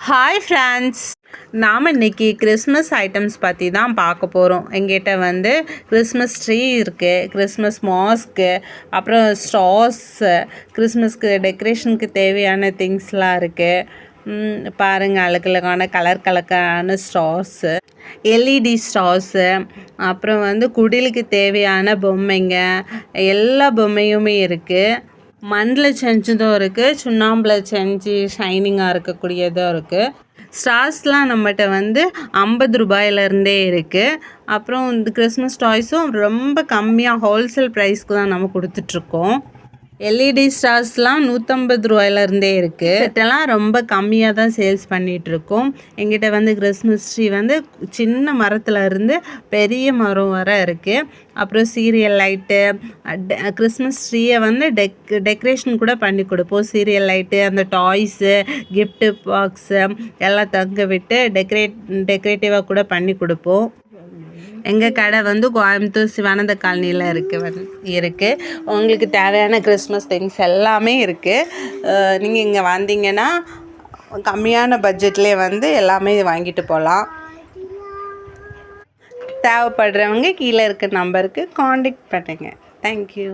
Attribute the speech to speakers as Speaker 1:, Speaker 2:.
Speaker 1: Hi friends, நாம் இன்றைக்கி Christmas items பற்றி தான் பார்க்க போகிறோம். எங்கிட்ட வந்து கிறிஸ்மஸ் ட்ரீ இருக்குது, கிறிஸ்மஸ் மாஸ்க்கு, அப்புறம் ஸ்டார்ஸு, கிறிஸ்மஸ்க்கு டெக்கரேஷனுக்கு தேவையான திங்ஸ்லாம் இருக்குது. பாருங்கள், அழகழகான கலரான ஸ்டார்ஸு, எல்இடி ஸ்டார்ஸு, அப்புறம் வந்து குடிலுக்கு தேவையான பொம்மைங்க, எல்லா பொம்மையுமே இருக்குது. மண்ணில் செஞ்சதும் இருக்குது, சுண்ணாம்பில் செஞ்சு ஷைனிங்காக இருக்கக்கூடியதும் இருக்குது. ஸ்டார்ஸ்லாம் நம்மகிட்ட வந்து 50 ரூபாயிலேருந்தே இருக்குது. அப்புறம் இந்த கிறிஸ்மஸ் டாய்ஸும் ரொம்ப கம்மியாக ஹோல்சேல் ப்ரைஸ்க்கு தான் நம்ம கொடுத்துட்ருக்கோம். எல்இடி ஸ்டார்ஸ்லாம் 150 ரூபாயிலேருந்தே இருக்குது. செட்டெல்லாம் ரொம்ப கம்மியாக தான் சேல்ஸ் பண்ணிகிட்ருக்கோம். எங்கிட்ட வந்து கிறிஸ்மஸ் ட்ரீ வந்து சின்ன மரத்தில் இருந்து பெரிய மரம் வர இருக்குது. அப்புறம் சீரியல் லைட்டு, கிறிஸ்மஸ் ட்ரீயை வந்து டெக்கரேஷன் கூட பண்ணி கொடுப்போம். சீரியல் லைட்டு, அந்த டாய்ஸு, கிஃப்ட்டு பாக்ஸு எல்லாம் தங்க விட்டு டெக்கரேட்டிவாக கூட பண்ணி கொடுப்போம். எங்கள் கடை வந்து கோயம்புத்தூர் சிவானந்த காலனியில் இருக்குது. உங்களுக்கு தேவையான கிறிஸ்மஸ் திங்ஸ் எல்லாமே இருக்குது. நீங்கள் இங்கே வந்தீங்கன்னா கம்மியான பட்ஜெட்லேயே வந்து எல்லாமே வாங்கிட்டு போகலாம். தேவைப்படுறவங்க கீழே இருக்க நம்பருக்கு காண்டாக்ட் பண்ணுங்கள். தேங்க்யூ.